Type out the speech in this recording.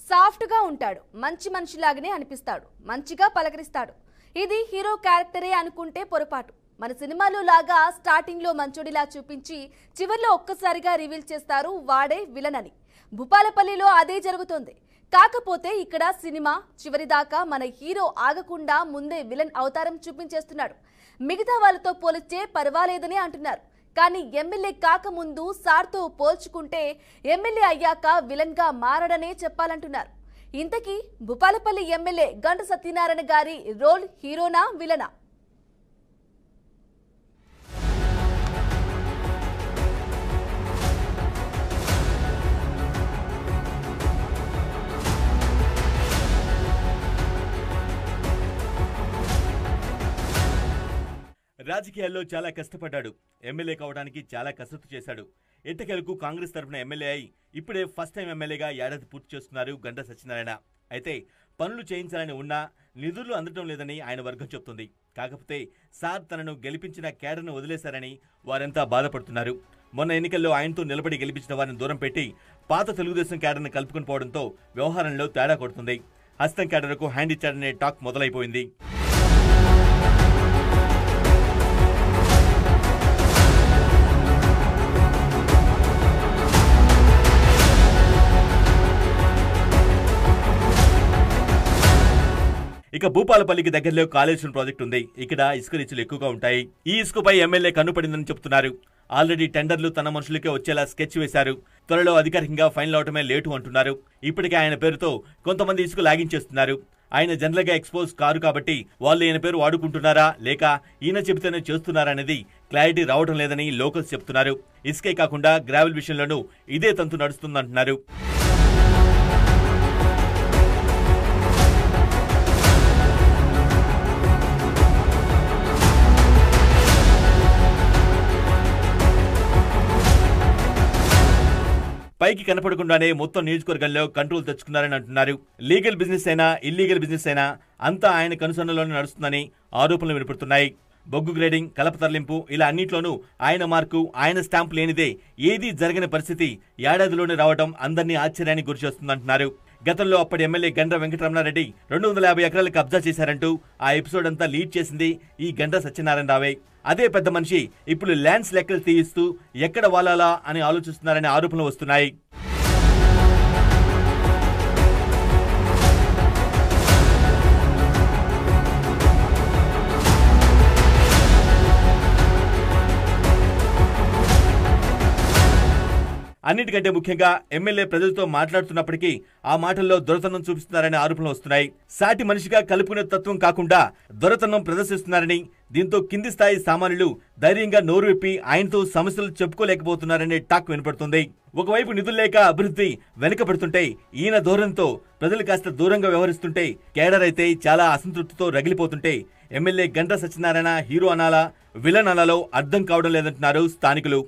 Soft గా ఉంటాడు, మంచి మనిషిలాగానే అనిపిస్తాడు, మంచిగా పలకరిస్తాడు. ఇది హీరో క్యారెక్టరే అనుకుంటే పొరపాటు. మన సినిమాలో లాగా స్టార్టింగ్ లో మంచోడిలా చూపించి చివర్లో ఒక్కసారిగా రివీల్ చేస్తారు వాడే విలన్ అని. భూపాలపల్లిలో అదే జరుగుతోంది. కాకపోతే ఇక్కడ సినిమా చివరిదాకా మన హీరో ఆగకుండా ముందే విలన్ అవతారం చూపించేస్తున్నాడు. మిగతా వాళ్ళతో పోలిస్తే పర్వాలేదని అంటున్నారు. కానీ ఎమ్మెల్యే కాకముందు సార్తో పోల్చుకుంటే ఎమ్మెల్యే అయ్యాక విలన్ గా మారడనే చెప్పాలంటున్నారు. ఇంతకీ భూపాలపల్లి ఎమ్మెల్యే గంట సత్యనారాయణ గారి రోల్ హీరోనా విలనా? రాజకీయాల్లో చాలా కష్టపడ్డాడు. ఎమ్మెల్యే కావడానికి చాలా కసరత్తు చేశాడు. ఎట్టకేలకు కాంగ్రెస్ తరఫున ఎమ్మెల్యే అయి ఇప్పుడే ఫస్ట్ టైం ఎమ్మెల్యేగా ఏడాది పూర్తి చేస్తున్నారు గంట సత్యనారాయణ. అయితే పనులు చేయించాలని ఉన్నా నిధులు అందటం లేదని ఆయన వర్గం చెప్తుంది. కాకపోతే సార్ తనను గెలిపించిన కేడర్ను వదిలేశారని వారంతా బాధపడుతున్నారు. మొన్న ఎన్నికల్లో ఆయనతో నిలబడి గెలిపించిన వారిని దూరం పెట్టి పాత తెలుగుదేశం కేడర్ను కలుపుకొని పోవడంతో వ్యవహారంలో తేడా కొడుతుంది. హస్తం కేడర్కు హ్యాండ్ ఇచ్చాడనే టాక్ మొదలైపోయింది. ఇక భూపాలపల్లికి దగ్గరలో కాళేశ్వరం ప్రాజెక్టు ఉంది. ఇక్కడ ఇసుక రీచులు ఎక్కువగా ఉంటాయి. ఈ ఇసుకపై ఎమ్మెల్యే కన్నుపడిందని చెప్తున్నారు. ఆల్రెడీ టెండర్లు తన మనుషులకే వచ్చేలా స్కెచ్ వేశారు. త్వరలో అధికారికంగా ఫైనల్ అవటమే లేటు అంటున్నారు. ఇప్పటికే ఆయన పేరుతో కొంతమంది ఇసుక లాగించేస్తున్నారు. ఆయన జనరల్ గా ఎక్స్పోజ్ కారు కాబట్టి వాళ్ళు ఈయన పేరు వాడుకుంటున్నారా లేక ఈయన చెబితేనే చేస్తున్నారా అనేది క్లారిటీ రావడం లేదని లోకల్స్ చెప్తున్నారు. ఇసుకే కాకుండా గ్రావెల్ విషయంలోనూ ఇదే తంతు నడుస్తుందంటున్నారు. పైకి కనపడకుండానే మొత్తం నియోజకవర్గంలో కంట్రోల్ తెచ్చుకున్నారని అంటున్నారు. లీగల్ బిజినెస్ అయినా ఇల్లీగల్ బిజినెస్ అయినా అంతా ఆయన కనుసన్నలోనే నడుస్తుందని ఆరోపణలు వినపడుతున్నాయి. బొగ్గు గ్రేడింగ్, కలప తరలింపు ఇలా అన్నింటిలోనూ ఆయన మార్కు, ఆయన స్టాంపు లేనిదే ఏదీ జరగని పరిస్థితి ఏడాదిలోనే రావడం అందరినీ ఆశ్చర్యానికి గురిచేస్తుందంటున్నారు. గతంలో అప్పటి ఎమ్మెల్యే గండ్ర వెంకటరమణారెడ్డి 250 ఎకరాలు కబ్జా చేశారంటూ ఆ ఎపిసోడ్ అంతా లీడ్ చేసింది ఈ గంట సత్యనారాయణ రావే. అదే పెద్ద మనిషి ఇప్పుడు ల్యాండ్స్ లెక్కలు తీయిస్తూ ఎక్కడ వాలాలా అని ఆలోచిస్తున్నారనే ఆరోపణలు వస్తున్నాయి. అన్నిటికంటే ముఖ్యంగా ఎమ్మెల్యే ప్రజలతో మాట్లాడుతున్నప్పటికీ ఆ మాటల్లో దొరతనం చూపిస్తున్నారనే ఆరోపణలు వస్తున్నాయి. సాటి మనిషిగా కలుపుకునే తత్వం కాకుండా దొరతనం ప్రదర్శిస్తున్నారని, దీంతో కింది స్థాయి సామాన్యులు ధైర్యంగా నోరు విప్పి ఆయనతో సమస్యలు చెప్పుకోలేకపోతున్నారనే టాక్ వినపడుతుంది. ఒకవైపు నిధులు లేక అభివృద్ధి వెనుకబడుతుంటే ఈయన ధోరణితో ప్రజలు కాస్త దూరంగా వ్యవహరిస్తుంటే కేడర్ అయితే చాలా అసంతృప్తితో రగిలిపోతుంటే ఎమ్మెల్యే గంట సత్యనారాయణ హీరో అనాలా విలన్ అనాలో అర్థం కావడం లేదంటున్నారు స్థానికులు.